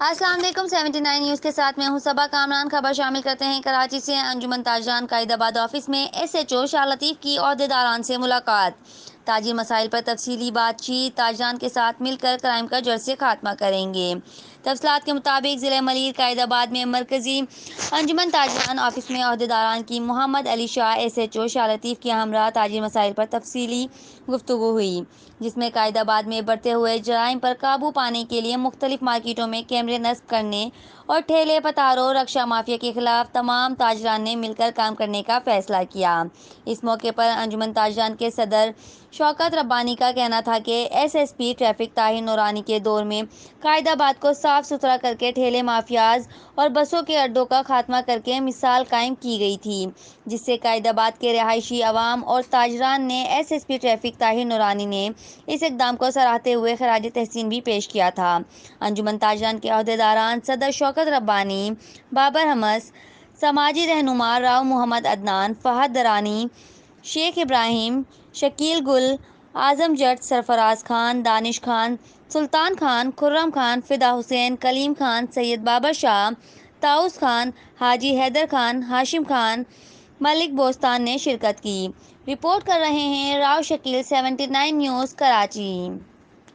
السلام علیکم 79 نیوز کے ساتھ میں ہوں صبا کامران۔ خبر شامل کرتے ہیں۔ کراچی سے انجمن تاجران قائد آباد آفس میں ایس ایچ او شاہ لطیف کی عہدیداران سے ملاقات۔ تاجر مسائل پر تفصیلی بات چیت۔ تاجران کے ساتھ مل کر کرائم کا جڑ سے خاتمہ کریں گے۔ تفصیلات کے مطابق ضلع ملیر قائد آباد میں مرکزی انجمن تاجران آفس میں عہدیداران کی محمد Ali Shah S H O شاہ لطیف کے ہمراہ تاجر مسائل پر تفصیلی گفتگو ہوئی، جس میں قائد آباد میں بڑھتے ہوئے جرائم پر قابو پانے کے لیے مختلف مارکیٹوں میں کیمرے نصب کرنے اور ٹھیلے پتاروں رکشا مافیا کے خلاف تمام تاجران نے مل کر کام کرنے کا فیصلہ کیا۔ اس موقع پر انجمن تاجران کے صدر شوکت ربانی کا کہنا تھا کہ S S P traffic Tahir نورانی کے دور میں قائد آباد کو صاف ستھرا کر کے ٹھیلے مافیاز اور بسوں کے اڈوں کا خاتمہ کر کے مثال قائم کی گئی تھی، جس سے قائد آباد کے رہائشی عوام اور تاجران نے S S P traffic Tahir نورانی نے اس اقدام کو سراہتے ہوئے خراج تحسین بھی پیش کیا تھا۔ انجمن تاجران کے عہدیداران صدر شوکت ربانی، بابر حمص، سماجی رہنما راؤ محمد عدنان، فہد درانی، شیخ ابراہیم، شکیل گل، اعظم جٹ، سرفراز خان، دانش خان، سلطان خان، خرم خان، فدا حسین، کلیم خان، سید بابر شاہ، طاؤس خان، حاجی حیدر خان، ہاشم خان، ملک بوستان نے شرکت کی۔ رپورٹ کر رہے ہیں راؤ شکیل 79 نیوز کراچی۔